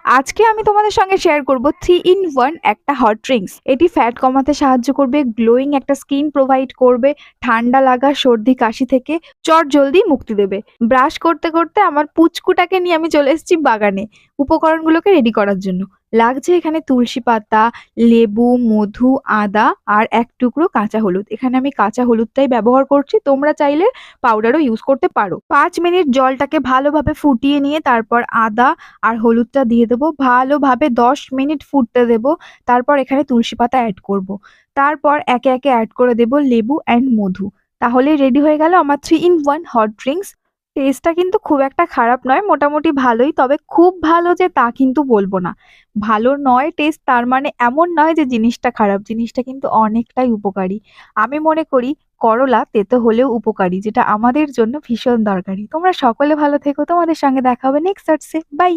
আজকে আমি তোমাদের সঙ্গে শেয়ার করব 3 in 1 একটা হট ড্রিঙ্কস। এটি ফ্যাট কমাতে সাহায্য করবে, গ্লোয়িং একটা স্কিন প্রোভাইড করবে, ঠান্ডা লাগা সর্দি কাশি থেকে চট জলদি মুক্তি দেবে। ব্রাশ করতে করতে আমার পুচকুটাকে নিয়ে আমি চলে এসেছি বাগানে উপকরণগুলোকে রেডি করার জন্য। লাগছে এখানে তুলসী পাতা, লেবু, মধু, আদা আর এক টুকরো কাঁচা হলুদ। এখানে আমি কাঁচা হলুদটাই ব্যবহার করছি, তোমরা চাইলে পাউডারও ইউজ করতে পারো। 5 মিনিট জলটাকে ভালোভাবে ফুটিয়ে নিয়ে তারপর আদা আর হলুদটা দিয়ে দেবো, ভালোভাবে 10 মিনিট ফুটতে দেবো। তারপর এখানে তুলসী পাতা অ্যাড করব। তারপর একে একে অ্যাড করে দেবো লেবু অ্যান্ড মধু। তাহলে রেডি হয়ে গেল আমার 3 in 1 হট ড্রিঙ্কস। টেস্টটা কিন্তু খুব একটা খারাপ নয়, মোটামুটি ভালোই, তবে খুব ভালো যে তা কিন্তু বলবো না। ভালো নয় টেস্ট তার মানে এমন নয় যে জিনিসটা খারাপ, জিনিসটা কিন্তু অনেকটাই উপকারী। আমি মনে করি করলা তেতো হলেও উপকারী, যেটা আমাদের জন্য ভীষণ দরকারি। তোমরা সকলে ভালো থেকো, তোমাদের সঙ্গে দেখা হবে নেক্সট সার্চে। বাই।